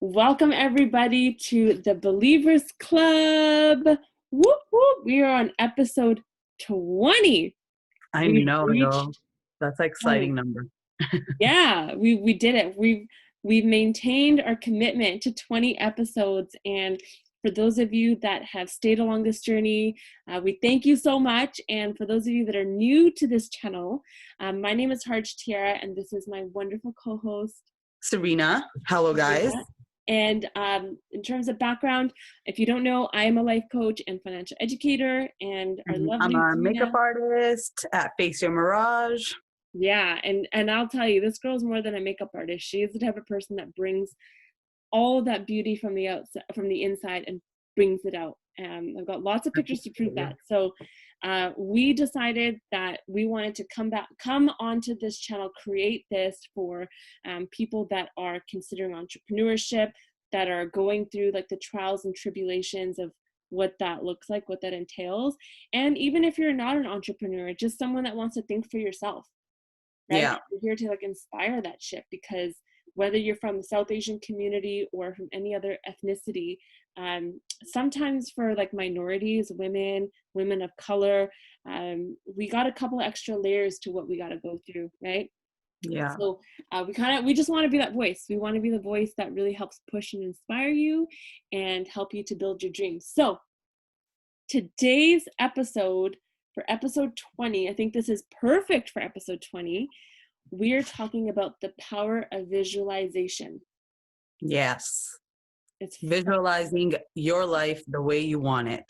Welcome everybody to the Believers Club. Whoop whoop. We are on episode 20. I We've know, yo. reached That's an exciting number. yeah, we did it. We've maintained our commitment to 20 episodes, and for those of you that have stayed along this journey, we thank you so much. And for those of you that are new to this channel, my name is Harj Tiara, and this is my wonderful co-host Serena, hello guys. And in terms of background, if you don't know, I am a life coach and financial educator, and our lovely I'm a Serena, makeup artist at Face Your Mirage. yeah, and I'll tell you, this girl's more than a makeup artist. She is the type of person that brings all of that beauty from the outside, from the inside, and brings it out. I've got lots of pictures to prove that. So we decided that we wanted to come onto this channel, create this for people that are considering entrepreneurship, that are going through like the trials and tribulations of what that looks like, what that entails. And even if you're not an entrepreneur, just someone that wants to think for yourself, right? Yeah. We're here to like inspire that shit, because whether you're from the South Asian community or from any other ethnicity, sometimes for like minorities, women of color, we got a couple extra layers to what we got to go through, right? Yeah. So we just want to be that voice. We want to be the voice that really helps push and inspire you and help you to build your dreams. So today's episode, for episode 20, I think this is perfect for episode 20. We're talking about the power of visualization. Yes. It's visualizing your life the way you want it.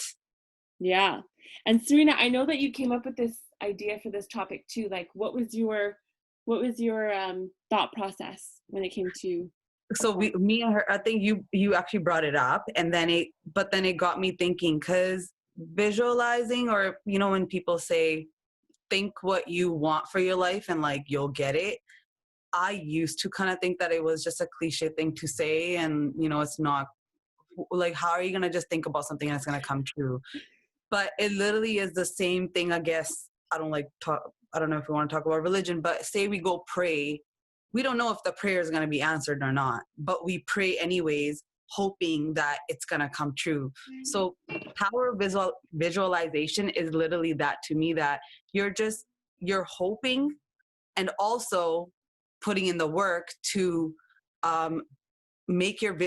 Yeah. And Serena, I know that you came up with this idea for this topic too. Like, what was your thought process when it came to? So me and her, I think you actually brought it up, and then it got me thinking, because visualizing, or when people say think what you want for your life and like you'll get it, I used to kind of think that it was just a cliche thing to say, and it's not. Like, how are you gonna just think about something and it's gonna come true? But it literally is the same thing. I guess I don't know if we want to talk about religion, but say we go pray, we don't know if the prayer is gonna be answered or not, but we pray anyways, hoping that it's gonna come true. So power of visualization is literally that to me, that you're hoping and also putting in the work to make your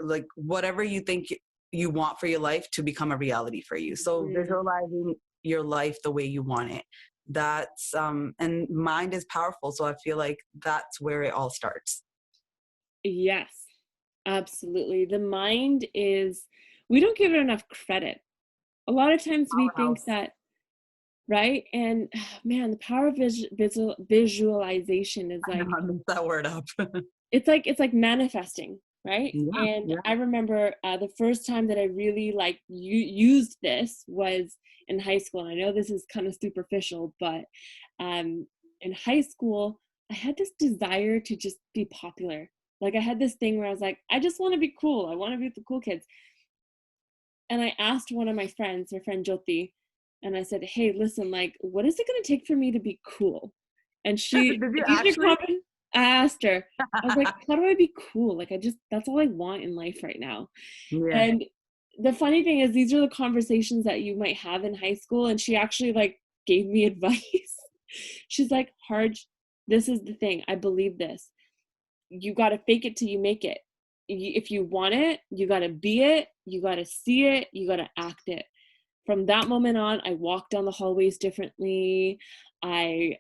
like whatever you think you want for your life to become a reality for you. So visualizing your life the way you want it, that's and mind is powerful, so I feel like that's where it all starts. Yes, absolutely. The mind is, we don't give it enough credit. A lot of times we think that, right? And man, the power of visualization is like, I messed that word up. it's like manifesting, right? Yeah, and yeah. I remember the first time that I really like used this was in high school. And I know this is kind of superficial, but in high school, I had this desire to just be popular. Like, I had this thing where I was like, I just want to be cool. I want to be with the cool kids. And I asked one of my friends, my friend Jyoti, and I said, hey, listen, like, what is it going to take for me to be cool? And she, Did you actually? I asked her, I was like, how do I be cool? Like, that's all I want in life right now. Yeah. And the funny thing is, these are the conversations that you might have in high school. And she actually like gave me advice. She's like, Harj, this is the thing. I believe this. You got to fake it till you make it. If you want it, you got to be it. You got to see it. You got to act it. From that moment on, I walked down the hallways differently. I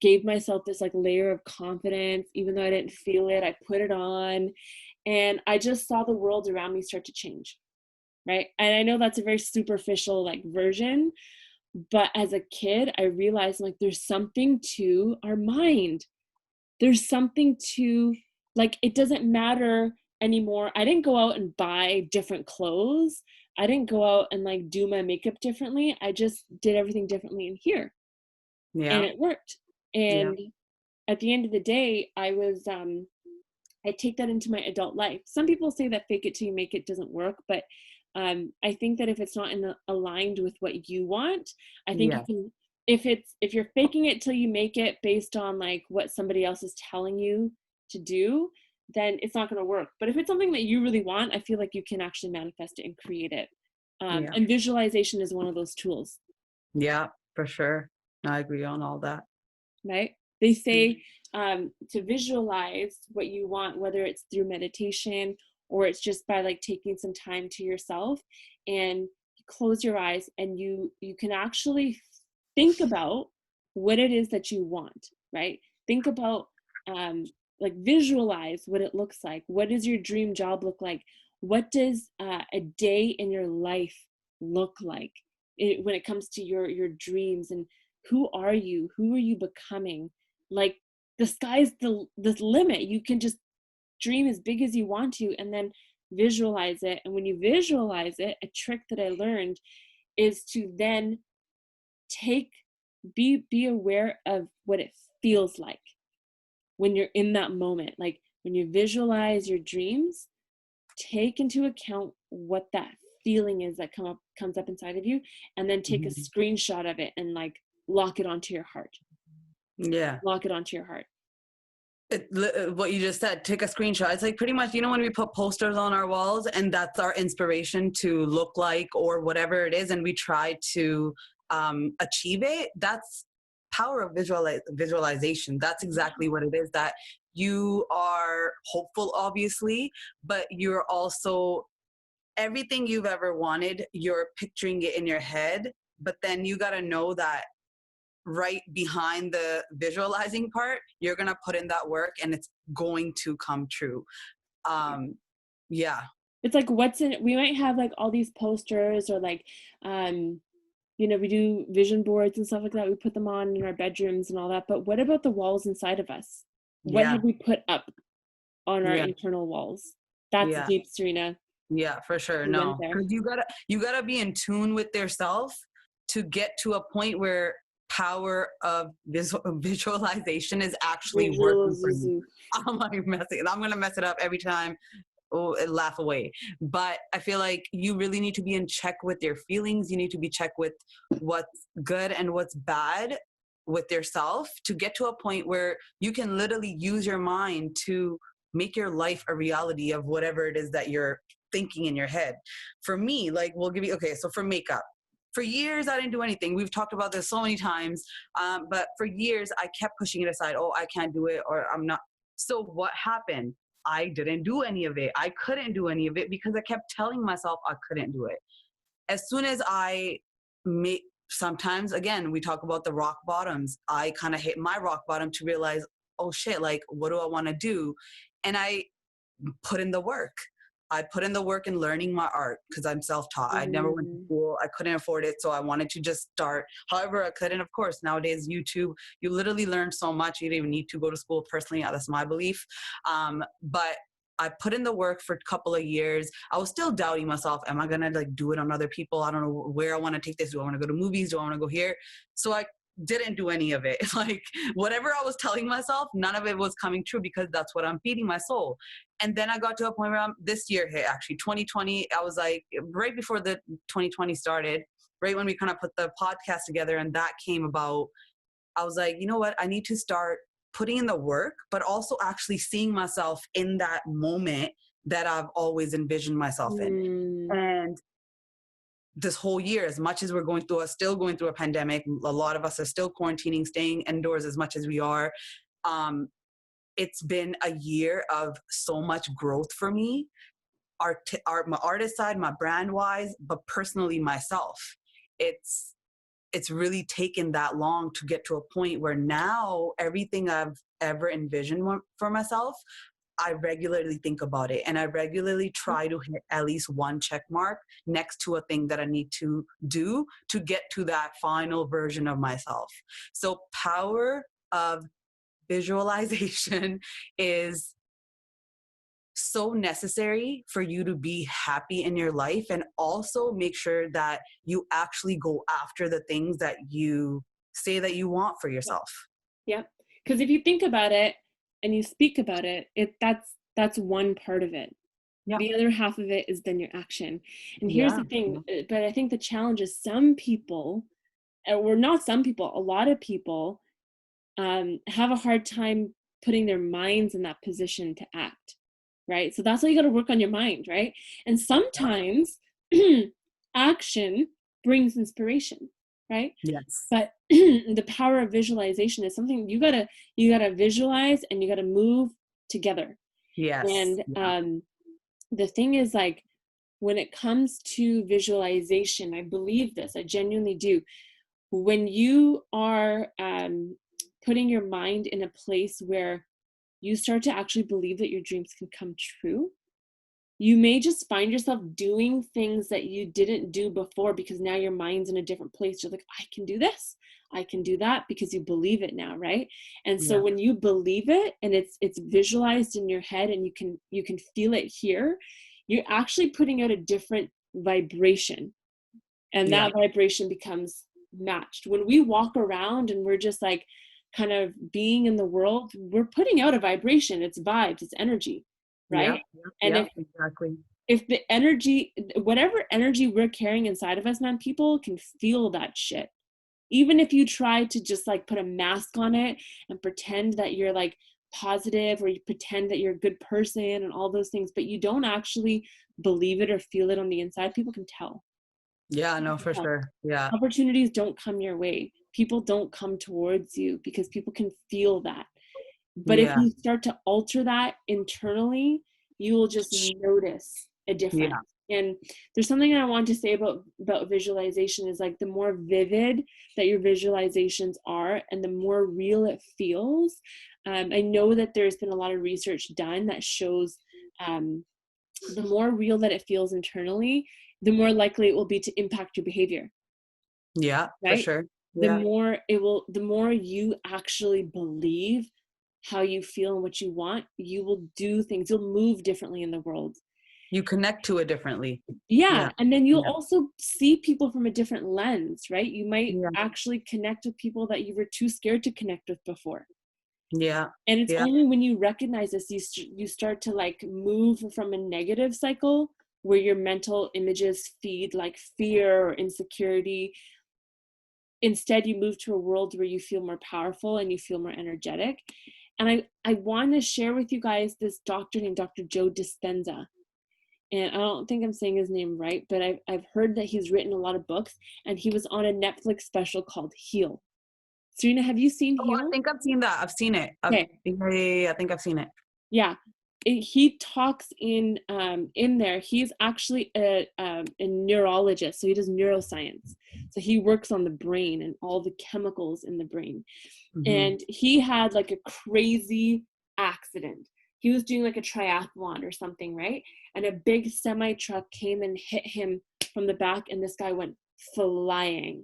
gave myself this like layer of confidence, even though I didn't feel it. I put it on, and I just saw the world around me start to change, right? And I know that's a very superficial like version, but as a kid, I realized like there's something to our mind. There's something to, like, it doesn't matter anymore. I didn't go out and buy different clothes. I didn't go out and like do my makeup differently. I just did everything differently in here. Yeah. And it worked. And at the end of the day, I take that into my adult life. Some people say that fake it till you make it doesn't work, but I think that if it's not aligned with what you want, I think you can, if you're faking it till you make it based on like what somebody else is telling you to do, then it's not going to work. But if it's something that you really want, I feel like you can actually manifest it and create it. Yeah. And visualization is one of those tools. Yeah, for sure. I agree on all that. Right? They Mm. say to visualize what you want, whether it's through meditation or it's just by like taking some time to yourself, and close your eyes and you can actually think about what it is that you want, right? Think about like visualize what it looks like. What does your dream job look like? What does a day in your life look like when it comes to your dreams? And who are you? Who are you becoming? Like the sky's the limit. You can just dream as big as you want to, and then visualize it. And when you visualize it, a trick that I learned is to then take be aware of what it feels like when you're in that moment. Like when you visualize your dreams, take into account what that feeling is that comes up inside of you, and then take a Mhm. screenshot of it and like lock it onto your heart. Yeah. Lock it onto your heart. What you just said, take a screenshot. It's like pretty much, you know, when we put posters on our walls and that's our inspiration to look like or whatever it is, and we try to achieve it. That's power of visualization. That's exactly what it is. That you are hopeful, obviously, but you're also everything you've ever wanted. You're picturing it in your head, but then you got to know that right behind the visualizing part, you're going to put in that work and it's going to come true. Um, yeah. It's like what's in it. We might have like all these posters or like um we do vision boards and stuff like that. We put them on in our bedrooms and all that. But what about the walls inside of us? What Yeah. have we put up on our Yeah. internal walls? That's Yeah. deep, Serena. Yeah, for sure. We went No, there. because you gotta be in tune with yourself to get to a point where power of visualization is actually working for you. Visual. I'm like messing. I'm gonna mess it up every time. Oh, and laugh away. But I feel like you really need to be in check with your feelings. You need to be check with what's good and what's bad with yourself to get to a point where you can literally use your mind to make your life a reality of whatever it is that you're thinking in your head. For me, like we'll give you okay, so for makeup. For years, I didn't do anything. We've talked about this so many times, but for years, I kept pushing it aside. Oh, I can't do it, or I'm not. So what happened? I didn't do any of it. I couldn't do any of it because I kept telling myself I couldn't do it. As soon as I made, sometimes again, we talk about the rock bottoms. I kind of hit my rock bottom to realize, oh shit, like, what do I want to do? And I put in the work. I put in the work in learning my art because I'm self-taught. I never went to Mm. school. I couldn't afford it. So I wanted to just start however I could. And of course, nowadays, YouTube, you literally learn so much. You don't even need to go to school personally. That's my belief. But I put in the work for a couple of years. I was still doubting myself. Am I going to like do it on other people? I don't know where I want to take this. Do I want to go to movies? Do I want to go here? So I didn't do any of it. Like whatever I was telling myself, none of it was coming true because that's what I'm feeding my soul. And then I got to a point where this year hit, actually 2020. I was like, right before the 2020 started, right when we kind of put the podcast together and that came about, I was like, you know what? I need to start putting in the work, but also actually seeing myself in that moment that I've always envisioned myself in. Mm. And this whole year, as much as we're still going through a pandemic, a lot of us are still quarantining, staying indoors as much as we are. Um, it's been a year of so much growth for me, my artist side, my brand wise, but personally myself. It's it's really taken that long to get to a point where now everything I've ever envisioned for myself, I regularly think about it and I regularly try to hit at least one check mark next to a thing that I need to do to get to that final version of myself. So power of visualization is so necessary for you to be happy in your life and also make sure that you actually go after the things that you say that you want for yourself. Yeah. Because if you think about it and you speak about it, that's one part of it. Yeah. The other half of it is then your action. And here's Yeah. the thing, but I think the challenge is some people, or not some people, a lot of people have a hard time putting their minds in that position to act, right? So that's why you got to work on your mind, right? And sometimes action brings inspiration, right? Yes. But the power of visualization is something you gotta visualize, and you gotta move together. Yes. And Yeah. the thing is, like, when it comes to visualization, I believe this, I genuinely do. When you are putting your mind in a place where you start to actually believe that your dreams can come true, you may just find yourself doing things that you didn't do before, because now your mind's in a different place. You're like, I can do this, I can do that, because you believe it now, right? And so Yeah. when you believe it, and it's visualized in your head, and you can feel it here, you're actually putting out a different vibration, and Yeah. that vibration becomes matched. When we walk around and we're just like kind of being in the world, we're putting out a vibration. It's vibes, it's energy, Yeah. right? Yeah. And Yeah. Exactly. if the energy, whatever energy we're carrying inside of us, man, people can feel that shit. Even if you try to just like put a mask on it and pretend that you're like positive, or you pretend that you're a good person and all those things, but you don't actually believe it or feel it on the inside, people can tell. Yeah. No, for sure. Yeah. Opportunities don't come your way. People don't come towards you because people can feel that. But if Yeah. you start to alter that internally, you will just notice a Yeah. difference. And there's something that I want to say about visualization is, like, the more vivid that your visualizations are and the more real it feels. I know that there's been a lot of research done that shows um, the more real that it feels internally, the more likely it will be to impact your behavior, Yeah. For right? sure. Yeah. The more you actually believe how you feel and what you want, you will do things, you'll move differently in the world. You connect to it differently. Yeah, Yeah. and then you'll Yeah. also see people from a different lens, right? You might Yeah. actually connect with people that you were too scared to connect with before. Yeah. And it's Yeah. only when you recognize this, you start to like move from a negative cycle where your mental images feed like fear or insecurity. Instead, you move to a world where you feel more powerful and you feel more energetic. And I want to share with you guys this doctor named Dr. Joe Dispenza. And I don't think I'm saying his name right, but I've heard that he's written a lot of books, and he was on a Netflix special called Heal. Serena, have you seen Oh, I Heal? think I've seen that. I've seen it. Okay, Yeah, yeah, yeah, yeah, I think I've seen it. yeah. He talks in there. He's actually a neurologist, so he does neuroscience. So he works on the brain and all the chemicals in the brain. Hmm. And he had like a crazy accident. He was doing like a triathlon or something, right? And a big semi truck came and hit him from the back, and this guy went flying.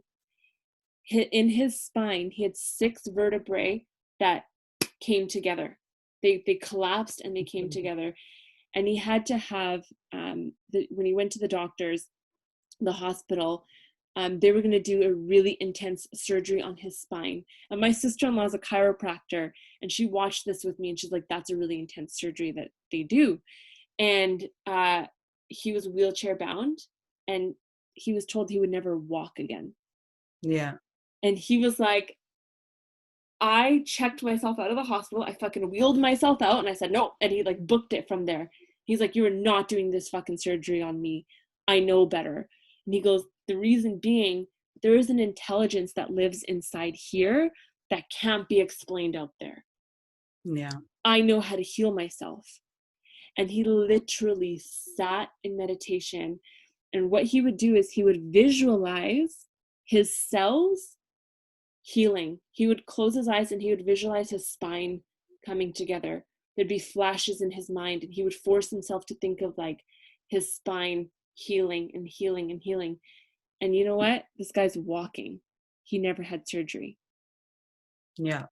In his spine, he had 6 vertebrae that came together. They collapsed and they came together. And he had to have when he went to the doctors, the hospital, they were going to do a really intense surgery on his spine. And my sister-in-law is a chiropractor, and she watched this with me, and she's like, that's a really intense surgery that they do. And he was wheelchair bound, and he was told he would never walk again. Yeah. And he was like, I checked myself out of the hospital. I fucking wheeled myself out, and I said no. And he like booked it from there. He's like, you are not doing this fucking surgery on me. I know better. And he goes, the reason being, there is an intelligence that lives inside here that can't be explained out there. Yeah. I know how to heal myself. And he literally sat in meditation. And what he would do is he would visualize his cells healing. He would close his eyes and he would visualize his spine coming together. There'd be flashes in his mind, and he would force himself to think of like his spine healing and healing and healing. And you know what? This guy's walking. He never had surgery. Yeah.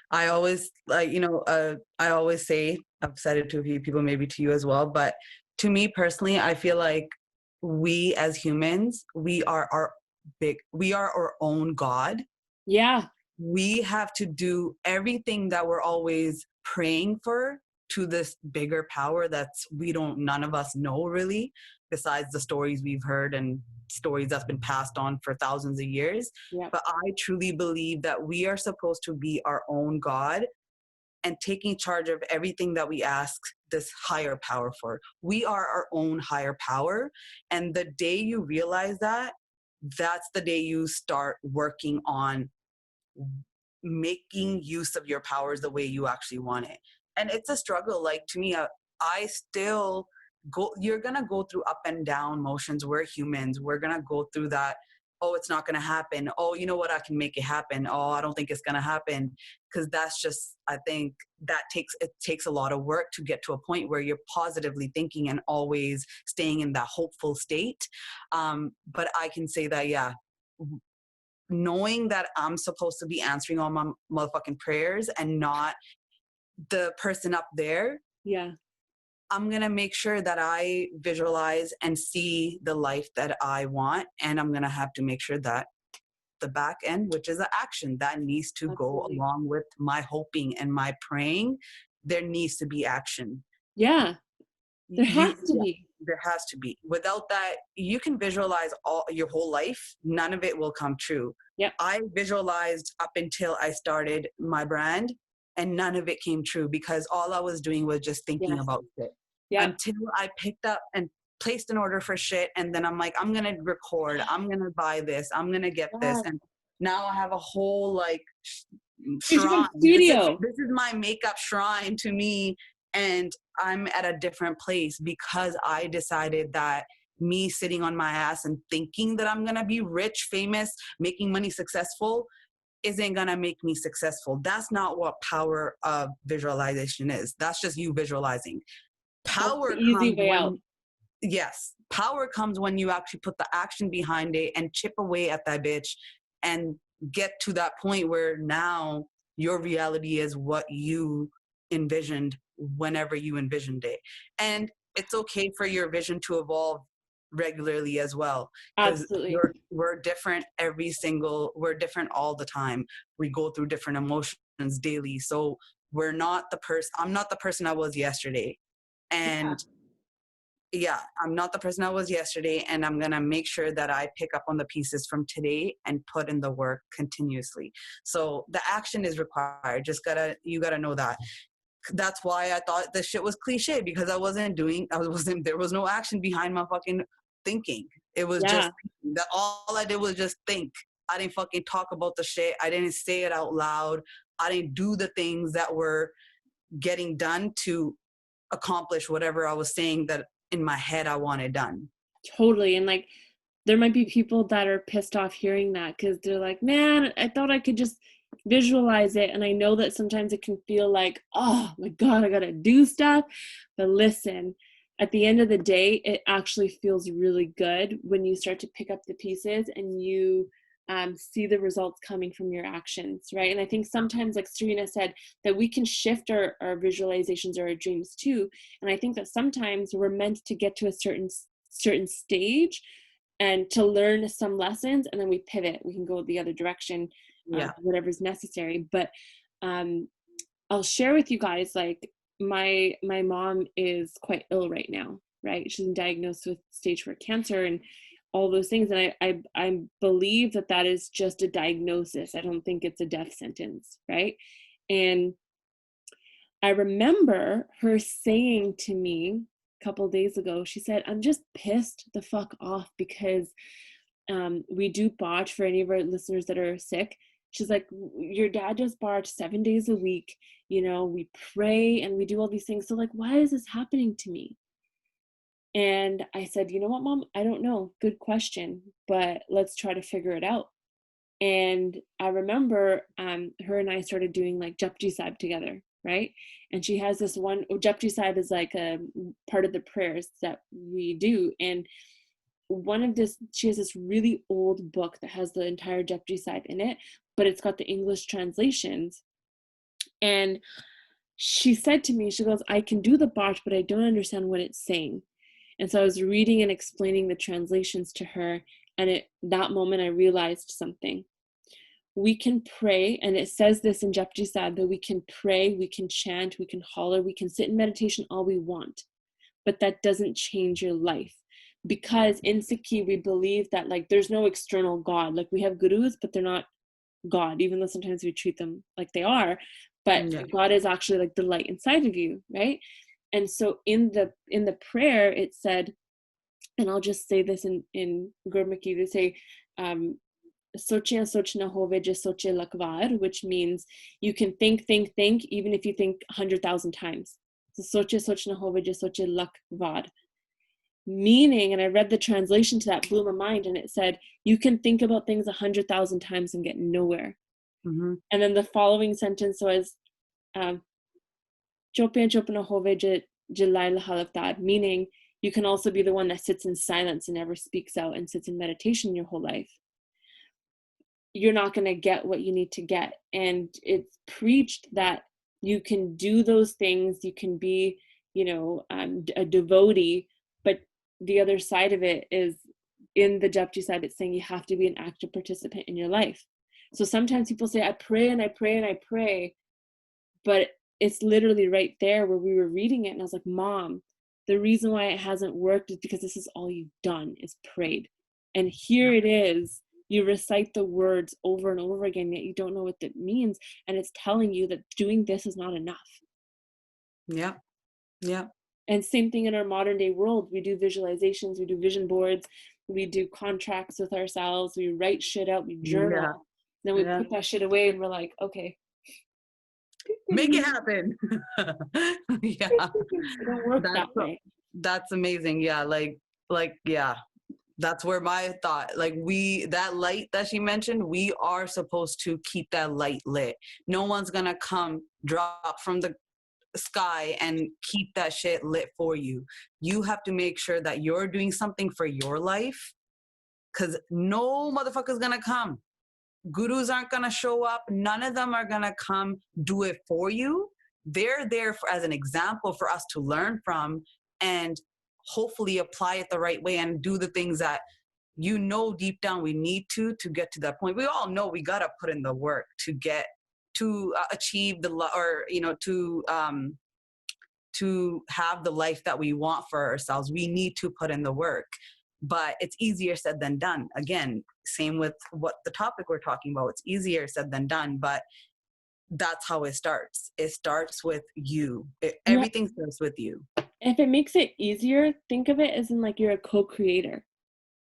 I always like, I always say, I've said it to a few people, maybe to you as well, but to me personally, I feel like we as humans, we are our own God. Yeah. We have to do everything that we're always praying for to this bigger power that's none of us know really, besides the stories we've heard and stories that's been passed on for thousands of years. Yeah. But I truly believe that we are supposed to be our own God, and taking charge of everything that we ask this higher power for. We are our own higher power. And the day you realize that, that's the day you start working on making use of your powers the way you actually want it. And it's a struggle. Like, to me, I still you're gonna go through up and down motions. We're humans. We're gonna go through that. Oh, it's not gonna happen. Oh, you know what? I can make it happen. Oh, I don't think it's gonna happen. Because that's just, I think that takes a lot of work to get to a point where you're positively thinking and always staying in that hopeful state. But I can say that, yeah, knowing that I'm supposed to be answering all my motherfucking prayers and not the person up there, Yeah. I'm going to make sure that I visualize and see the life that I want. And I'm going to have to make sure that the back end, which is the action that needs to Absolutely. go along with my hoping and my praying, there needs to be action. Yeah. There has to be. There has to be. Without that, you can visualize all your whole life. None of it will come true. Yep. I visualized up until I started my brand, and none of it came true because all I was doing was just thinking about it. Yeah. Until I picked up and placed an order for shit, and then I'm like, I'm gonna record, I'm gonna buy this, I'm gonna get this, and now I have a whole like shrine. Studio. This is my makeup shrine to me, and I'm at a different place because I decided that me sitting on my ass and thinking that I'm gonna be rich, famous, making money, successful isn't gonna make me successful. That's not what power of visualization is. That's just you visualizing. Power easy comes way when, out. yes, power comes when you actually put the action behind it and chip away at that bitch and get to that point where now your reality is what you envisioned whenever you envisioned it. And it's okay for your vision to evolve regularly as well, because Absolutely. we're different we're different all the time. We go through different emotions daily. So I'm not the person I was yesterday. And I'm not the person I was yesterday, and I'm going to make sure that I pick up on the pieces from today and put in the work continuously. So the action is required. You got to know that. That's why I thought this shit was cliche, because there was no action behind my fucking thinking. It was just that all I did was just think. I didn't fucking talk about the shit. I didn't say it out loud. I didn't do the things that were getting done to accomplish whatever I was saying that in my head I wanted done. Totally. And like, there might be people that are pissed off hearing that because they're like, man, I thought I could just visualize it. And I know that sometimes it can feel like, oh my God, I gotta do stuff. But listen, at the end of the day, it actually feels really good when you start to pick up the pieces and you see the results coming from your actions, right? And I think sometimes, like Serena said, that we can shift our visualizations or our dreams too. And I think that sometimes we're meant to get to a certain stage and to learn some lessons, and then we pivot. We can go the other direction, whatever's necessary. But I'll share with you guys, like my mom is quite ill right now, right? She's been diagnosed with stage 4 cancer and all those things. And I believe that is just a diagnosis. I don't think it's a death sentence, right? And I remember her saying to me a couple of days ago, she said, I'm just pissed the fuck off because we do botch for any of our listeners that are sick. She's like, your dad just botched 7 days a week. You know, we pray and we do all these things. So like, why is this happening to me? And I said, you know what, Mom? I don't know. Good question, but let's try to figure it out. And I remember her and I started doing like Japji Sahib together, right? And she has this one, Japji Sahib is like a part of the prayers that we do. And she has this really old book that has the entire Japji Sahib in it, but it's got the English translations. And she said to me, she goes, I can do the botch, but I don't understand what it's saying. And so I was reading and explaining the translations to her. And that moment I realized something. We can pray, and it says this in Japji Sahib, that we can pray, we can chant, we can holler, we can sit in meditation all we want. But that doesn't change your life. Because in Sikhi, we believe that like there's no external God. Like we have gurus, but they're not God, even though sometimes we treat them like they are. but Yeah. God is actually like the light inside of you, right? And so in the prayer it said, and I'll just say this in Gurmukhi, they say, Soche soch na hove je soche lakvar, which means you can think, even if you think 100,000 times. So soche soch na hove je soche lakvar. Meaning, and I read the translation to that, blew my mind, and it said, you can think about things 100,000 times and get nowhere. Mm-hmm. And then the following sentence was, Chopian chopana hove je laila halaftar, meaning you can also be the one that sits in silence and never speaks out and sits in meditation your whole life. You're not going to get what you need to get. And it's preached that you can do those things, you can be, a devotee, but the other side of it is, in the Japji side, it's saying you have to be an active participant in your life. So sometimes people say, I pray and I pray and I pray, but it's literally right there where we were reading it, and I was like, Mom, the reason why it hasn't worked is because this is all you've done is prayed. And here it is, you recite the words over and over again, yet you don't know what that means, and it's telling you that doing this is not enough. Yeah. Yeah. And same thing in our modern day world. We do visualizations, we do vision boards, we do contracts with ourselves, we write shit out, we journal. Yeah. Then we put that shit away and we're like, okay, make it happen. Yeah. It don't work that way. That's amazing. Yeah. Yeah. That's where my thought, like that light that she mentioned, we are supposed to keep that light lit. No one's gonna come drop from the sky and keep that shit lit for you. You have to make sure that you're doing something for your life, because no motherfucker's gonna come. Gurus aren't gonna show up. None of them are gonna come do it for you. They're there as an example for us to learn from and hopefully apply it the right way and do the things that deep down we need to get to that point. We all know we gotta put in the work to achieve to have the life that we want for ourselves. We need to put in the work, but it's easier said than done. Again, same with what the topic we're talking about. It's easier said than done, but that's how it starts. It starts with you. Everything starts with you. If it makes it easier, think of it as in like you're a co-creator.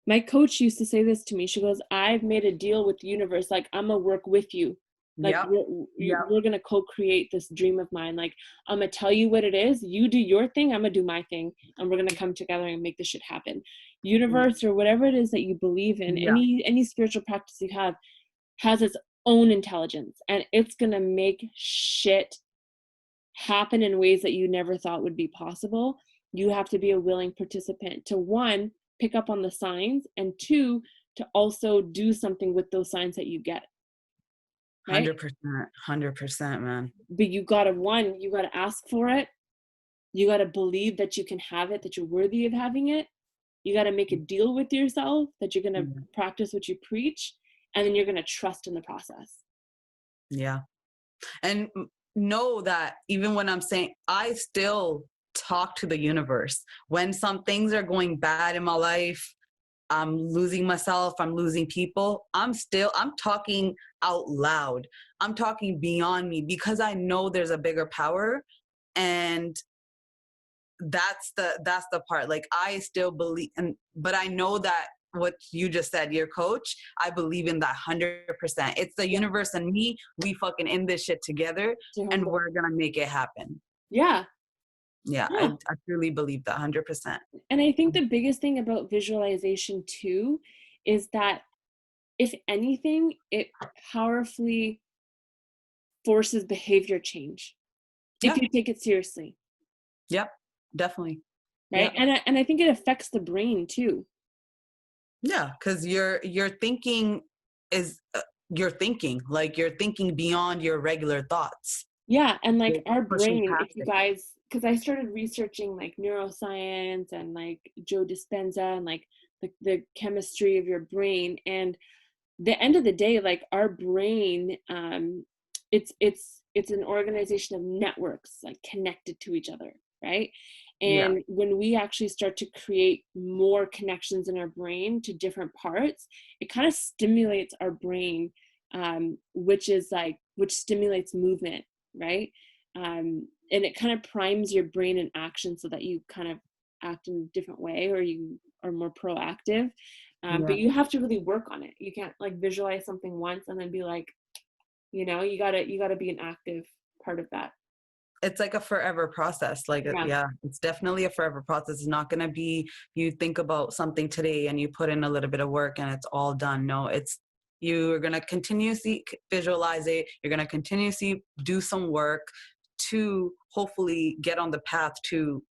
My coach used to say this to me. She goes, I've made a deal with the universe. Like, I'm going to work with you. Like, we're going to co-create this dream of mine. Like, I'm going to tell you what it is. You do your thing. I'm going to do my thing. And we're going to come together and make this shit happen. Universe or whatever it is that you believe in, any spiritual practice you have has its own intelligence. And it's going to make shit happen in ways that you never thought would be possible. You have to be a willing participant to, one, pick up on the signs, and two, to also do something with those signs that you get. Right? 100%, man. But you gotta ask for it. You gotta believe that you can have it, that you're worthy of having it. You gotta make a deal with yourself that you're gonna practice what you preach, and then you're gonna trust in the process. Yeah. And know that even when I'm saying, I still talk to the universe. When some things are going bad in my life, I'm losing myself, I'm losing people, I'm talking out loud. I'm talking beyond me, because I know there's a bigger power. And that's the part. Like, I still believe, but I know that what you just said, your coach, I believe in that 100%. It's the universe and me. We fucking in this shit together, and we're gonna make it happen. Yeah. I truly believe that 100%. And I think the biggest thing about visualization too is that, if anything, it powerfully forces behavior change if you take it seriously. Yep, definitely. Right. Yep. And I think it affects the brain too. Yeah, because you're thinking you're thinking beyond your regular thoughts. Yeah, and like our brain, if you guys, because I started researching like neuroscience and like Joe Dispenza and like the chemistry of your brain, and the end of the day, like our brain, it's an organization of networks like connected to each other, right? And when we actually start to create more connections in our brain to different parts, it kind of stimulates our brain, which stimulates movement. right? And it kind of primes your brain in action so that you kind of act in a different way, or you are more proactive. Yeah. But you have to really work on it. You can't like visualize something once and then be like, you gotta be an active part of that. It's like a forever process. Like, Yeah, yeah, it's definitely a forever process. It's not going to be you think about something today and you put in a little bit of work and it's all done. No, it's you're going to continuously visualize it. You're going to continuously do some work to hopefully get on the path to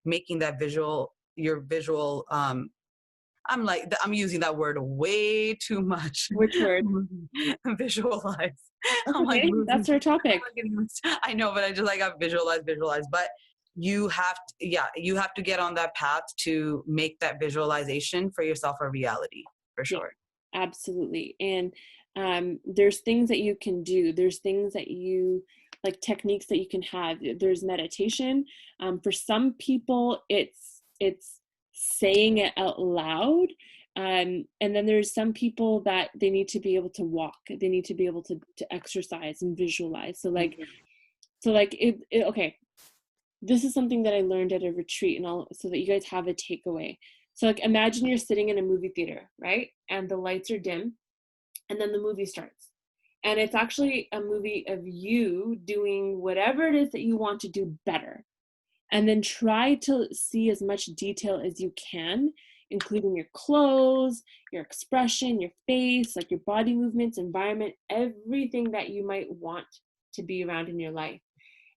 making that your visual, I'm using that word way too much. which word? Visualize. That's I'm like okay, losing. that's our I'm topic. like I know, but I just like I visualize. But you have to, yeah, you have to get on that path to make that visualization for yourself a reality, for Yeah, sure. absolutely. And there's things that you can do. There's things that you like, techniques that you can have. There's meditation. For some people, it's saying it out loud. And then there's some people that they need to be able to walk. They need to be able to exercise and visualize. So like okay, this is something that I learned at a retreat, and I'll so that you guys have a takeaway. So like, imagine you're sitting in a movie theater, right? And the lights are dim, and then the movie starts. And it's actually a movie of you doing whatever it is that you want to do better. And then try to see as much detail as you can, including your clothes, your expression, your face, like your body movements, environment, everything that you might want to be around in your life.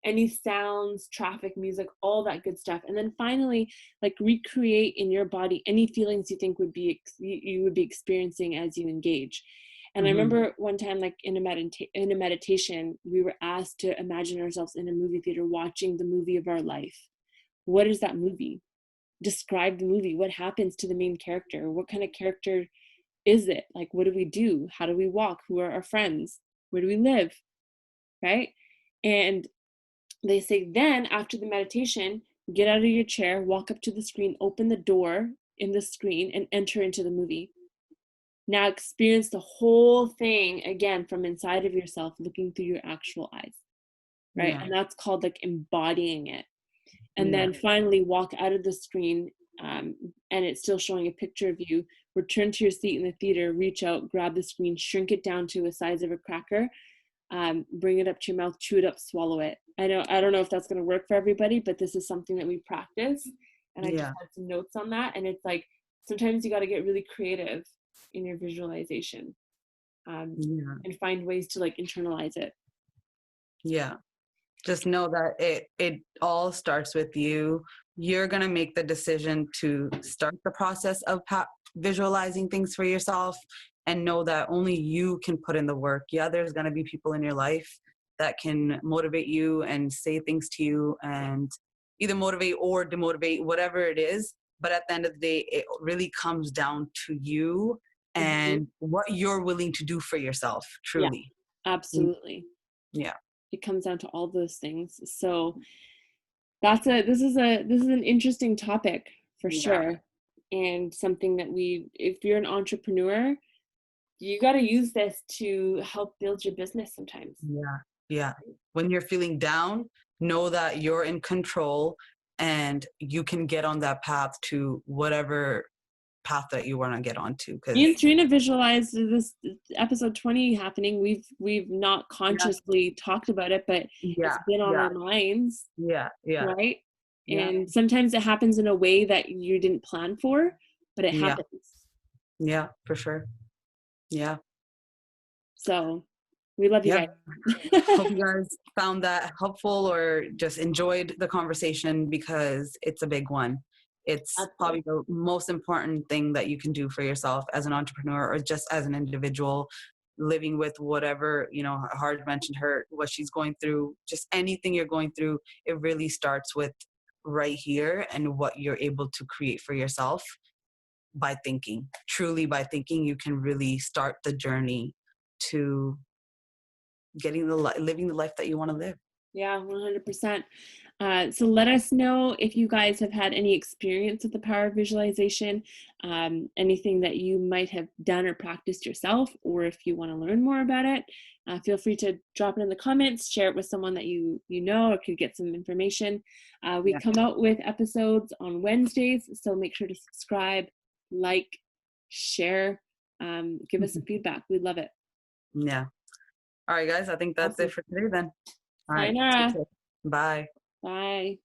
Any sounds, traffic, music, all that good stuff. And then finally, like, recreate in your body any feelings you think you would be experiencing as you engage. And I Mm-hmm. remember one time, like in a meditation, we were asked to imagine ourselves in a movie theater watching the movie of our life. What is that movie? Describe the movie. What happens to the main character? What kind of character is it? Like, what do we do? How do we walk? Who are our friends? Where do we live? Right? And they say, then after the meditation, get out of your chair, walk up to the screen, open the door in the screen, and enter into the movie. Now experience the whole thing again from inside of yourself, looking through your actual eyes, right? Yeah. And that's called like embodying it. And Yeah. then finally walk out of the screen, and it's still showing a picture of you. Return to your seat in the theater, reach out, grab the screen, shrink it down to the size of a cracker, bring it up to your mouth, chew it up, swallow it. I don't know if that's going to work for everybody, but this is something that we practice. And I just Yeah. had some notes on that. And it's like, sometimes you got to get really creative in your visualization, Yeah. and find ways to like internalize it. Yeah. Just know that it all starts with you. You're going to make the decision to start the process of visualizing things for yourself, and know that only you can put in the work. Yeah, there's going to be people in your life that can motivate you and say things to you and either motivate or demotivate, whatever it is. But at the end of the day, it really comes down to you Mm-hmm. and what you're willing to do for yourself, Yeah, truly. absolutely. Yeah. It comes down to all those things. So this is an interesting topic for Yeah. sure, and something that if you're an entrepreneur, you got to use this to help build your business sometimes. Yeah. Yeah. When you're feeling down, know that you're in control and you can get on that path to whatever path that you want to get onto. Me Because, and Trina visualized this episode 20 happening. We've not yeah, consciously talked about it, but yeah, it's been on yeah, our minds, yeah, yeah, right? yeah, And sometimes it happens in a way that you didn't plan for, but it yeah, happens. yeah, for sure. Yeah. So we love you Yeah. guys. Hope you guys found that helpful or just enjoyed the conversation, because it's a big one. It's Absolutely. probably the most important thing that you can do for yourself as an entrepreneur or just as an individual, living with whatever, Hard mentioned what she's going through, just anything you're going through. It really starts with right here and what you're able to create for yourself by thinking. Truly, by thinking, you can really start the journey to living the life that you want to live. Yeah, 100%. So let us know if you guys have had any experience with the power of visualization, anything that you might have done or practiced yourself, or if you want to learn more about it. Feel free to drop it in the comments, share it with someone that you know or could get some information. We Yeah. come out with episodes on Wednesdays, so make sure to subscribe, like, share, give us some feedback. We'd love it. Yeah. All right, guys. I think that's it Awesome. for today then. All right. Take Sayonara. care. Bye. Bye.